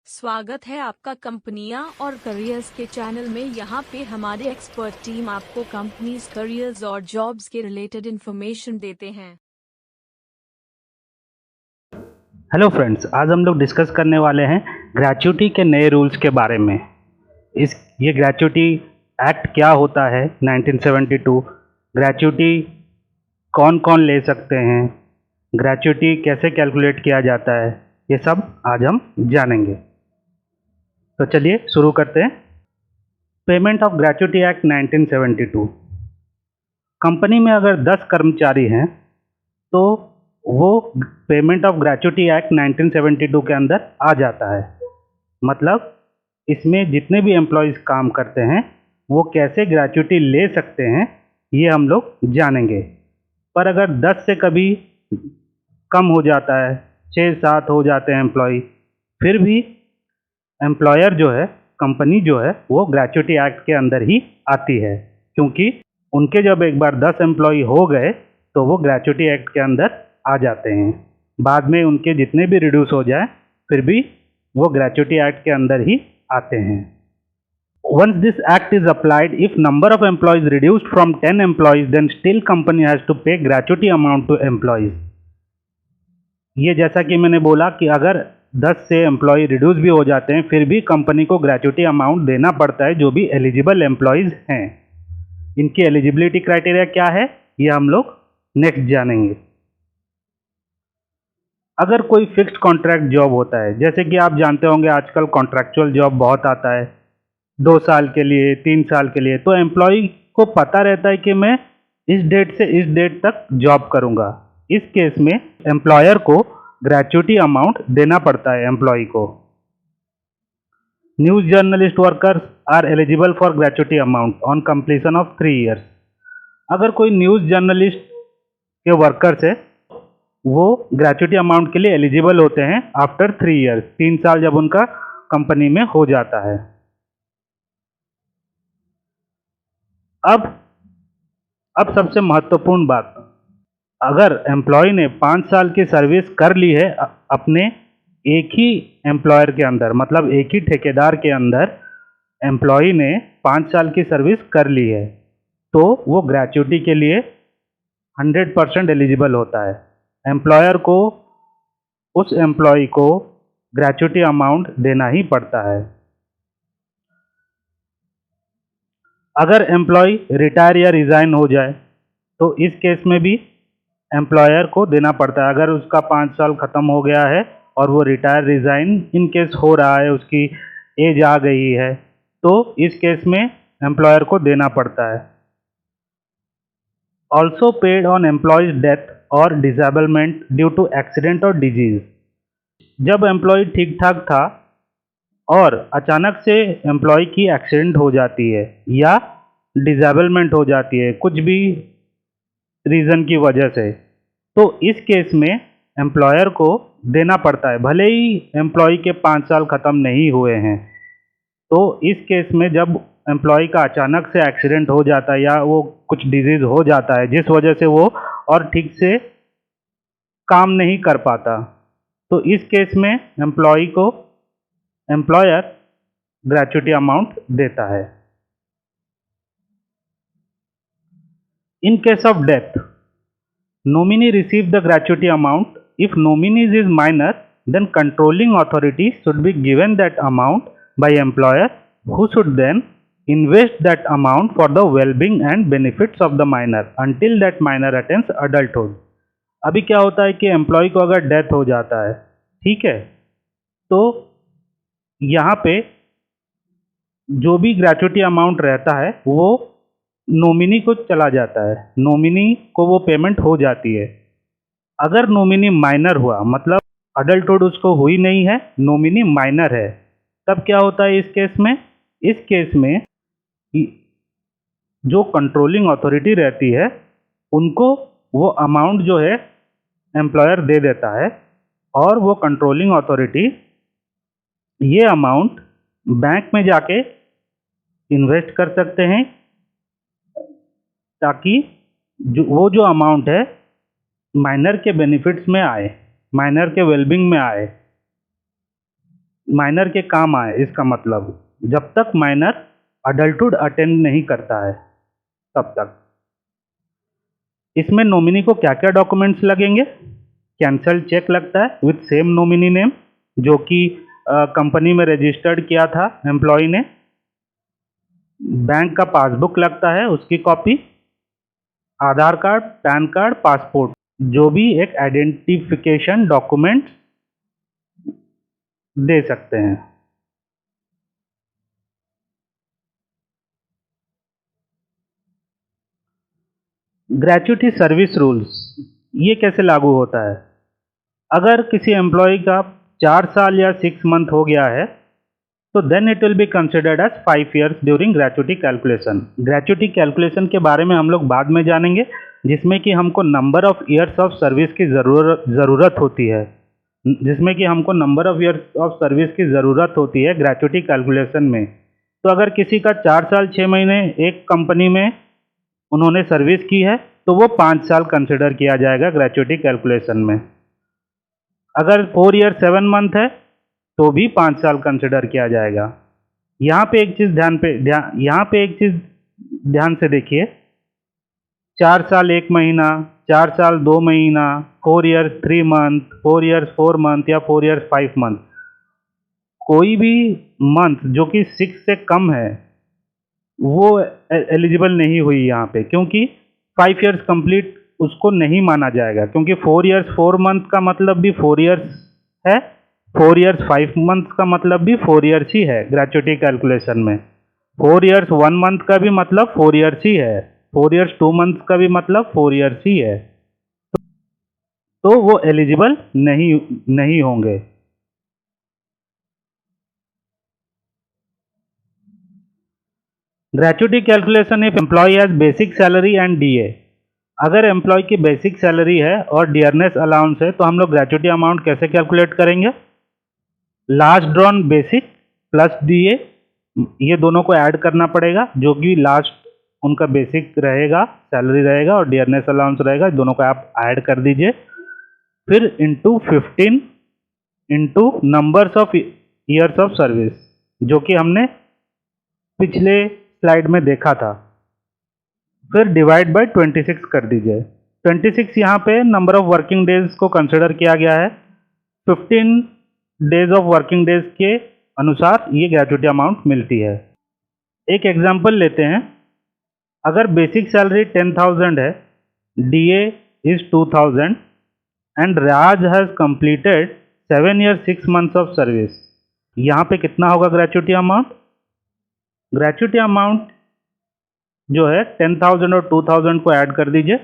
स्वागत है आपका कंपनियां और करियर्स के चैनल में। यहाँ पे हमारे एक्सपर्ट टीम आपको कंपनीज, करियर्स और जॉब्स के रिलेटेड इंफॉर्मेशन देते हैं। हेलो फ्रेंड्स, आज हम लोग डिस्कस करने वाले हैं ग्रेच्युटी के नए रूल्स के बारे में। ये ग्रेच्युटी एक्ट क्या होता है 1972, ग्रेच्युटी कौन कौन ले सकते हैं, ग्रेच्युटी कैसे कैलकुलेट किया जाता है, ये सब आज हम जानेंगे। तो चलिए शुरू करते हैं। Payment of gratuity act 1972। Company में अगर 10 कर्मचारी हैं तो वो पेमेंट ऑफ ग्रेच्युटी एक्ट 1972 के अंदर आ जाता है। मतलब इसमें जितने भी एम्प्लॉयज़ काम करते हैं वो कैसे ग्रेच्युटी ले सकते हैं ये हम लोग जानेंगे। पर अगर 10 से कभी कम हो जाता है, 6-7 हो जाते हैं एम्प्लॉय, फिर भी एम्प्लॉयर जो है, कंपनी जो है, वो ग्रेच्युटी एक्ट के अंदर ही आती है, क्योंकि उनके जब एक बार 10 एम्प्लॉय हो गए तो वो ग्रेच्युटी एक्ट के अंदर आ जाते हैं। बाद में उनके जितने भी रिड्यूस हो जाए फिर भी वो ग्रेच्युटी एक्ट के अंदर ही आते हैं। Once this act is applied, if number of employees reduced from 10 employees, then still company has to pay gratuity amount to employees. ये जैसा कि मैंने बोला कि अगर 10 से एम्प्लॉय रिड्यूस भी हो जाते हैं फिर भी कंपनी को ग्रेच्युटी अमाउंट देना पड़ता है जो भी एलिजिबल एम्प्लॉयज़ हैं। इनकी एलिजिबिलिटी क्राइटेरिया क्या है ये हम लोग नेक्स्ट जानेंगे। अगर कोई फिक्स्ड कॉन्ट्रैक्ट जॉब होता है, जैसे कि आप जानते होंगे आजकल कॉन्ट्रैक्चुअल जॉब बहुत आता है, 2 साल के लिए, 3 साल के लिए, तो एम्प्लॉय को पता रहता है कि मैं इस डेट से इस डेट तक जॉब करूंगा। इस केस में एम्प्लॉयर को ग्रेच्युटी अमाउंट देना पड़ता है एम्प्लॉय को। News journalist workers are eligible for gratuity amount on completion of 3 years. अगर कोई न्यूज़ जर्नलिस्ट के वर्कर्स है वो ग्रेच्युटी अमाउंट के लिए एलिजिबल होते हैं आफ्टर 3 ईयर्स, 3 साल जब उनका कंपनी में हो जाता है। अब सबसे महत्वपूर्ण बात, अगर एम्प्लॉय ने 5 साल की सर्विस कर ली है अपने एक ही एम्प्लॉयर के अंदर, मतलब एक ही ठेकेदार के अंदर एम्प्लॉय ने 5 साल की सर्विस कर ली है, तो वो ग्रेच्युटी के लिए 100% एलिजिबल होता है। एम्प्लॉयर को उस एम्प्लॉय को ग्रेच्युटी अमाउंट देना ही पड़ता है। अगर एम्प्लॉय रिटायर या रिज़ाइन हो जाए तो इस केस में भी एम्प्लॉयर को देना पड़ता है। अगर उसका 5 साल ख़त्म हो गया है और वो रिटायर रिज़ाइन इन केस हो रहा है, उसकी एज आ गई है, तो इस केस में एम्प्लॉयर को देना पड़ता है। Also paid on employees death और डिसेबलमेंट ड्यू टू एक्सीडेंट और डिजीज। जब एम्प्लॉय ठीक ठाक था और अचानक से एम्प्लॉय की एक्सीडेंट हो जाती है या डिसेबलमेंट हो जाती है कुछ भी रीज़न की वजह से, तो इस केस में एम्प्लॉयर को देना पड़ता है, भले ही एम्प्लॉय के 5 साल ख़त्म नहीं हुए हैं। तो इस केस में जब एम्प्लॉय का अचानक से एक्सीडेंट हो जाता है या वो कुछ डिजीज़ हो जाता है जिस वजह से वो और ठीक से काम नहीं कर पाता, तो इस केस में एम्प्लॉय को एम्प्लॉयर ग्रेच्युटी अमाउंट देता है। In case of death, nominee receive the gratuity amount. If nominees is minor, then controlling authority should be given that amount by employer, who should then invest that amount for the well-being and benefits of the minor until that minor attains adulthood. अभी क्या होता है कि employ को अगर death हो जाता है, ठीक है, तो यहाँ पे जो भी ग्रेच्युटी अमाउंट रहता है वो नॉमिनी को चला जाता है, नॉमिनी को वो पेमेंट हो जाती है। अगर नॉमिनी माइनर हुआ, मतलब अडल्टहुड उसको हुई नहीं है, नॉमिनी माइनर है, तब क्या होता है इस केस में? इस केस में जो कंट्रोलिंग अथॉरिटी रहती है उनको वो अमाउंट जो है एम्प्लॉयर दे देता है और वो कंट्रोलिंग अथॉरिटी ये अमाउंट बैंक में जाके इन्वेस्ट कर सकते हैं ताकि वो जो अमाउंट है माइनर के बेनिफिट्स में आए, माइनर के वेलबिंग में आए। माइनर के काम आए, इसका मतलब जब तक माइनर अडल्टहुड अटेंड नहीं करता है तब तक। इसमें नॉमिनी को क्या क्या डॉक्यूमेंट्स लगेंगे? कैंसल चेक लगता है विथ सेम नॉमिनी नेम जो कि कंपनी में रजिस्टर्ड किया था एम्प्लॉय ने। बैंक का पासबुक लगता है, उसकी कॉपी, आधार कार्ड, पैन कार्ड, पासपोर्ट, जो भी एक आइडेंटिफिकेशन डॉक्यूमेंट दे सकते हैं। ग्रेच्युटी सर्विस रूल्स ये कैसे लागू होता है? अगर किसी एम्प्लॉय का 4 साल या 6 मंथ हो गया है तो then it will be considered as 5 years during gratuity calculation. Gratuity calculation के बारे में हम लोग बाद में जानेंगे, जिसमें कि हमको number of years of service की ज़रूरत होती है, जिसमें कि हमको number of years of service की ज़रूरत होती है ग्रेच्युटी कैलकुलेशन में। तो अगर किसी का 4 साल 6 महीने एक कंपनी में उन्होंने सर्विस की है तो वो 5 साल कंसिडर किया जाएगा ग्रेच्युटी कैलकुलेशन में। अगर 4 ईयर 7 मंथ है तो भी 5 साल कंसिडर किया जाएगा। यहाँ पे एक चीज़ ध्यान से देखिए, 4 साल 1 महीना, 4 साल 2 महीना, 4 ईयर्स 3 मंथ, 4 ईयर्स 4 मंथ या 4 ईयर्स 5 मंथ, कोई भी मंथ जो कि 6 से कम है वो एलिजिबल नहीं हुई यहाँ पे, क्योंकि 5 ईयर्स कंप्लीट उसको नहीं माना जाएगा, क्योंकि 4 ईयर्स 4 मंथ का मतलब भी 4 ईयर्स है, 4 ईयर्स 5 मंथ का मतलब भी 4 ईयर्स ही है ग्रेच्युटी कैलकुलेशन में। 4 ईयर्स 1 मंथ का भी मतलब 4 ईयर्स ही है, 4 ईयर्स 2 मंथ का भी मतलब 4 ईयर्स ही है, तो वो एलिजिबल नहीं होंगे। Gratuity calculation if employee has basic salary and DA. अगर एम्प्लॉय की बेसिक सैलरी है और डियरनेस अलाउंस है तो हम लोग ग्रेच्युटी अमाउंट कैसे कैलकुलेट करेंगे? Last drawn basic plus DA, ये दोनों को ऐड करना पड़ेगा, जो कि लास्ट उनका बेसिक रहेगा, सैलरी रहेगा और डियरनेस अलाउंस रहेगा, दोनों को आप ऐड कर दीजिए। फिर into 15 into numbers of years of service, जो कि हमने पिछले स्लाइड में देखा था। फिर डिवाइड बाय 26 कर दीजिए। 26 यहाँ पे नंबर ऑफ वर्किंग डेज को कंसिडर किया गया है। 15 डेज ऑफ वर्किंग डेज के अनुसार ये ग्रेच्युटी अमाउंट मिलती है। एक एग्जांपल लेते हैं। अगर बेसिक सैलरी 10,000 है, DA is 2,000 and Raj has completed 7 year 6 months of service, यहाँ पे कितना होगा ग्रेच्युटी अमाउंट? ग्रेच्युटी अमाउंट जो है 10,000 और 2,000 को ऐड कर दीजिए,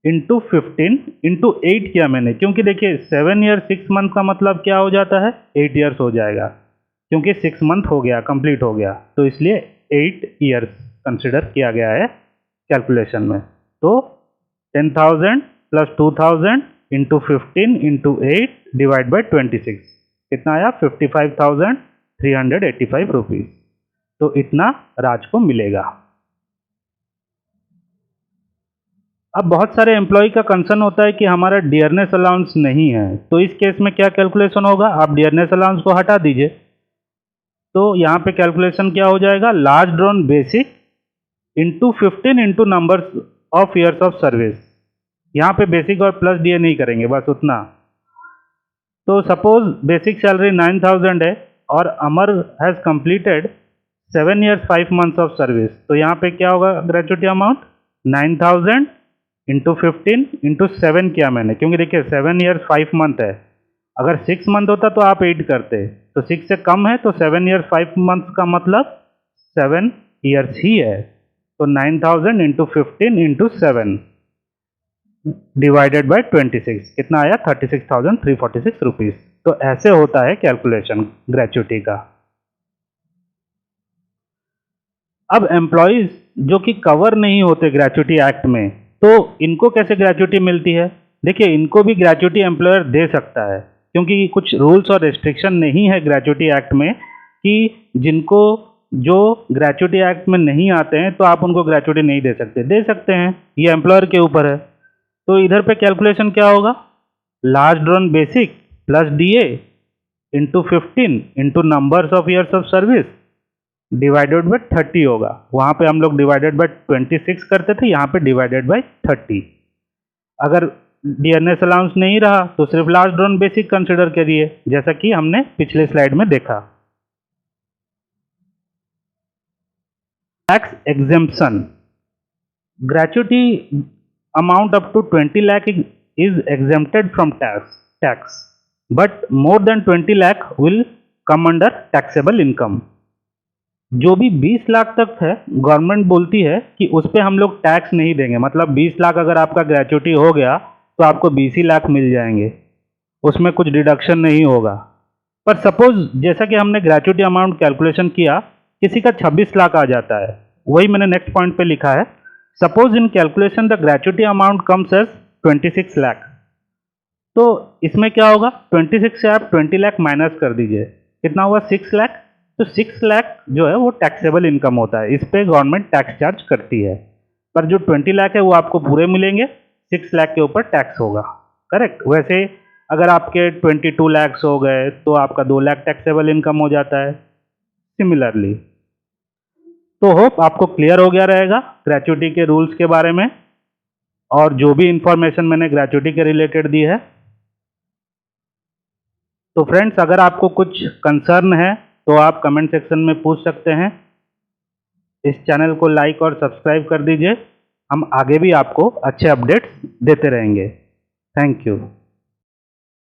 इंटू 15 इंटू 8 किया मैंने, क्योंकि देखिए 7 ईयर 6 मंथ का मतलब क्या हो जाता है? 8 ईयर्स हो जाएगा, क्योंकि 6 मंथ हो गया, कंप्लीट हो गया, तो इसलिए 8 ईयर्स कंसिडर किया गया है कैलकुलेशन में। तो 10,000 plus 2,000 into 15 into 8 divide by 26 कितना आया? 55,385 रुपीज़। तो इतना राज को मिलेगा। अब बहुत सारे एम्प्लॉय का कंसर्न होता है कि हमारा डियरनेस अलाउंस नहीं है, तो इस केस में क्या कैलकुलेशन होगा? आप डियरनेस अलाउंस को हटा दीजिए, तो यहाँ पे कैलकुलेशन क्या हो जाएगा? Last drawn basic into 15 into numbers of years of service. यहाँ पे बेसिक और प्लस डीए नहीं करेंगे, बस उतना। तो सपोज बेसिक सैलरी 9,000 है और Amar has completed 7 years 5 months of service, तो यहाँ पे क्या होगा ग्रेच्युटी अमाउंट? 9,000 इंटू 15 इंटू 7 किया मैंने, क्योंकि देखिए 7 ईयर्स 5 मंथ है, अगर 6 मंथ होता तो आप 8 करते, तो 6 से कम है, तो 7 ईयर्स 5 मंथ का मतलब 7 ईयर्स ही है। तो 9,000 इंटू 15 इंटू 7 डिवाइडेड बाय 26 कितना आया? 36,346 रुपीज़। तो ऐसे होता है कैलकुलेशन ग्रेच्युटी का। अब एम्प्लॉयज़ जो कि कवर नहीं होते ग्रेच्युटी एक्ट में, तो इनको कैसे ग्रेच्युटी मिलती है? देखिए, इनको भी ग्रेच्युटी एम्प्लॉयर दे सकता है, क्योंकि कुछ रूल्स और रिस्ट्रिक्शन नहीं है ग्रेच्युटी एक्ट में कि जिनको जो ग्रेच्युटी एक्ट में नहीं आते हैं तो आप उनको ग्रेच्युटी नहीं दे सकते। दे सकते हैं, ये एम्प्लॉयर के ऊपर है। तो इधर पे कैलकुलेशन क्या होगा? Last drawn basic plus DA into 15 into numbers of years of service divided by 30 होगा। वहाँ पे हम लोग डिवाइडेड बाय 26 करते थे, यहाँ पे डिवाइडेड बाय 30। अगर डियरनेस अलाउंस नहीं रहा तो सिर्फ लास्ट ड्रॉन बेसिक कंसिडर करिए, जैसा कि हमने पिछले स्लाइड में देखा। Tax exemption, gratuity amount up to 20 lakh is exempted from tax but more than 20 lakh will come under taxable income. जो भी 20 लाख तक है, गवर्नमेंट बोलती है कि उस पर हम लोग टैक्स नहीं देंगे। मतलब 20 लाख अगर आपका ग्रेच्युटी हो गया तो आपको 20 ही लाख मिल जाएंगे, उसमें कुछ डिडक्शन नहीं होगा। पर सपोज जैसा कि हमने ग्रेच्युटी अमाउंट कैलकुलेशन किया, किसी का 26 लाख आ जाता है, वही मैंने नेक्स्ट पॉइंट पे लिखा है, suppose in calculation the gratuity amount comes as 26 lakh. तो इसमें क्या होगा, 26 से आप 20 लाख माइनस कर दीजिए, कितना हुआ 6 लाख। तो 6 लाख जो है वो टैक्सेबल इनकम होता है, इस पे गवर्नमेंट टैक्स चार्ज करती है। पर जो 20 लाख है वो आपको पूरे मिलेंगे, 6 लाख के ऊपर टैक्स होगा। करेक्ट। वैसे अगर आपके 22 लाख हो गए तो आपका 2 लाख टैक्सेबल इनकम हो जाता है सिमिलरली। तो होप आपको क्लियर हो गया रहेगा ग्रेच्युटी के रूल्स के बारे में और जो भी इंफॉर्मेशन मैंने ग्रेच्युटी के रिलेटेड दी है। तो फ्रेंड्स, अगर आपको कुछ कंसर्न है तो आप कमेंट सेक्शन में पूछ सकते हैं। इस चैनल को लाइक और सब्सक्राइब कर दीजिए, हम आगे भी आपको अच्छे अपडेट्स देते रहेंगे। Thank you.